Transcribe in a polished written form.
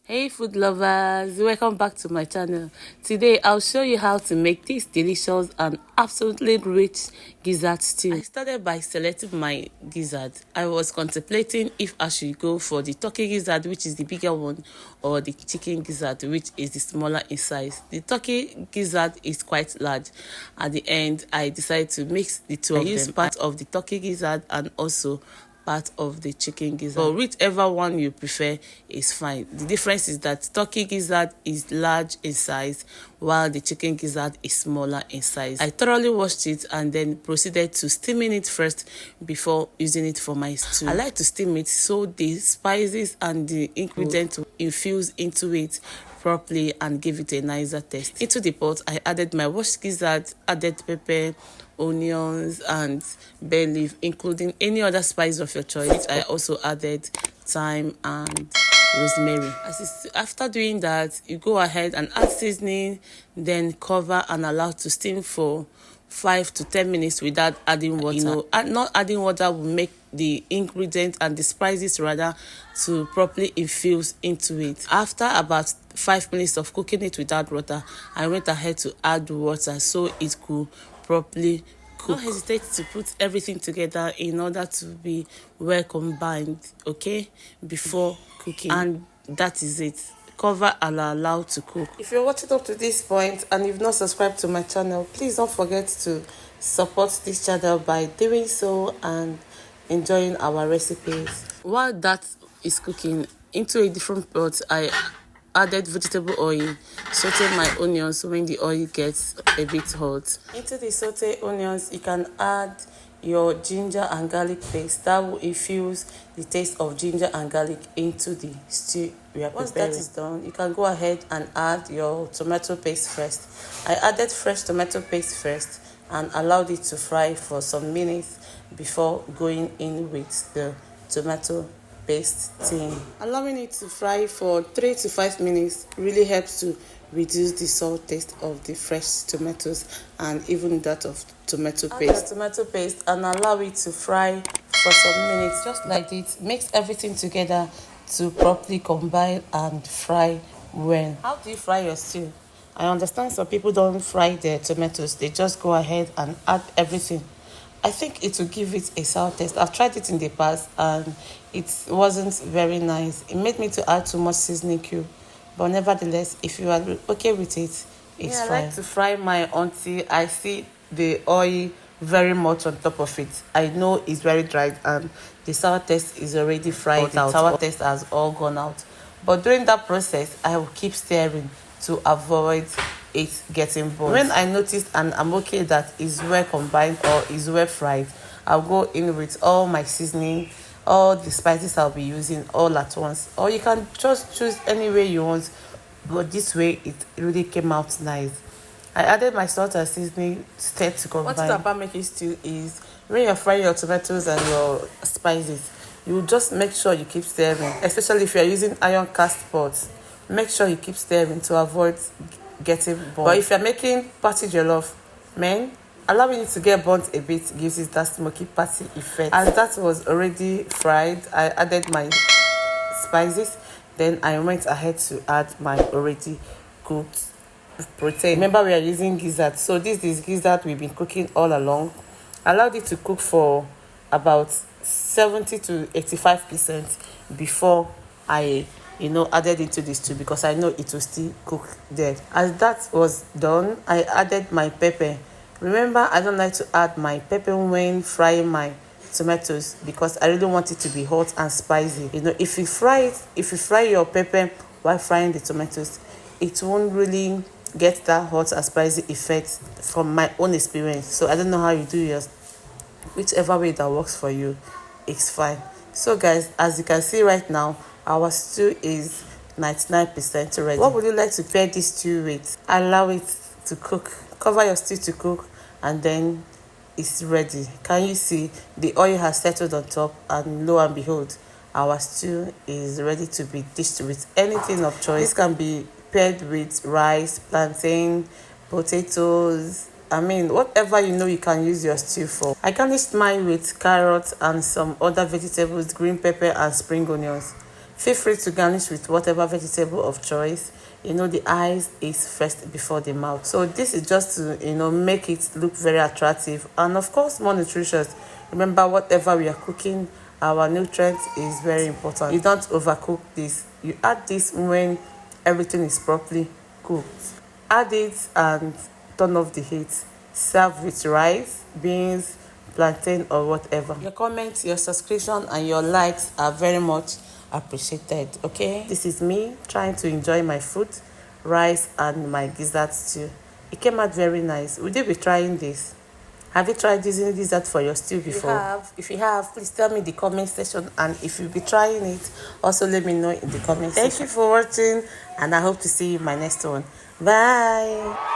Hey food lovers, welcome back to my channel. Today I'll show you how to make this delicious and absolutely rich gizzard stew. I started by selecting my gizzard. I was contemplating if I should go for the turkey gizzard, which is the bigger one, or the chicken gizzard, which is the smaller in size. The turkey gizzard is quite large. At the end, I decided to mix the two of them. I used part of the turkey gizzard and also part of the chicken gizzard, or whichever one you prefer is fine. The difference is that turkey gizzard is large in size while the chicken gizzard is smaller in size. I thoroughly washed it and then proceeded to steaming it first before using it for my stew. I like to steam it so the spices and the ingredients infuse into it properly and give it a nicer taste. Into the pot, I added my washed gizzard, added pepper, onions and bay leaf, including any other spice of your choice. I also added thyme and rosemary. After doing that, you go ahead and add seasoning, then cover and allow to steam for 5 to 10 minutes without adding water. Not adding water will make the ingredients and the spices rather to properly infuse into it. After about 5 minutes of cooking it without water, I went ahead to add water so it could properly cook. Don't hesitate to put everything together in order to be well combined, okay, before cooking. And that is it. Cover and allow to cook. If you're watching up to this point and you've not subscribed to my channel, please don't forget to support this channel by doing so and enjoying our recipes. While that is cooking, into a different pot, I added vegetable oil, saute my onions when the oil gets a bit hot. Into the saute onions, you can add your ginger and garlic paste. That will infuse the taste of ginger and garlic into the stew we are preparing. Once that is done, you can go ahead and add your tomato paste first. I added fresh tomato paste first and allowed it to fry for some minutes before going in with the tomato paste tin. Allowing it to fry for 3 to 5 minutes really helps to reduce the salt taste of the fresh tomatoes and even that of tomato paste. Add the tomato paste and allow it to fry for some minutes, just like this. Mix everything together to properly combine and fry well. How do you fry your stew? I understand some people don't fry their tomatoes, they just go ahead and add everything. I think it will give it a sour taste. I've tried it in the past and it wasn't very nice. It made me to add too much seasoning cube. But nevertheless, if you are okay with it, it's fine. I like to fry my until I see the oil very much on top of it. I know it's very dried and the sour taste is already fried out. The sour taste has all gone out. But during that process, I will keep stirring to avoid it getting burnt. When I notice and I'm okay that it's well combined or is well fried, I'll go in with all my seasoning, all the spices I'll be using all at once. Or you can just choose any way you want, but this way it really came out nice. I added my salt and seasoning stirred to combine. What about making stew is when you're frying your tomatoes and your spices, you just make sure you keep stirring, especially if you're using iron cast pots. Make sure you keep stirring to avoid getting burnt. But if you're making patty jollof, allowing it to get burnt a bit gives it that smoky patty effect. As that was already fried, I added my spices. Then I went ahead to add my already cooked protein. Remember, we are using gizzard, so this is gizzard we've been cooking all along. Allowed it to cook for about 70 to 85% before I added into the stew, because I know it will still cook there. As that was done, I added my pepper. Remember, I don't like to add my pepper when frying my tomatoes because I really want it to be hot and spicy. If you fry your pepper while frying the tomatoes, it won't really get that hot and spicy effect from my own experience. So I don't know how you do yours. Whichever way that works for you, it's fine. So guys, as you can see right now, our stew is 99% ready. What would you like to pair this stew with? Allow it to cook. Cover your stew to cook and then it's ready. Can you see the oil has settled on top, and lo and behold, our stew is ready to be dished with anything of choice. This can be paired with rice, plantain, potatoes, whatever you can use your stew for. I garnished mine with carrots and some other vegetables, green pepper and spring onions. Feel free to garnish with whatever vegetable of choice. The eyes is first before the mouth. So this is just to, make it look very attractive and of course more nutritious. Remember, whatever we are cooking, our nutrients is very important. You don't overcook this. You add this when everything is properly cooked. Add it and turn off the heat. Serve with rice, beans, plantain or whatever. Your comments, your subscription and your likes are very much appreciated. Okay, this is me trying to enjoy my food, rice and my gizzard stew. It came out very nice. Would you be trying this? Have you tried using gizzard for your stew before? If you have, please tell me in the comment section, and if you'll be trying it, also let me know in the comment section. Thank you for watching and I hope to see you in my next one. Bye.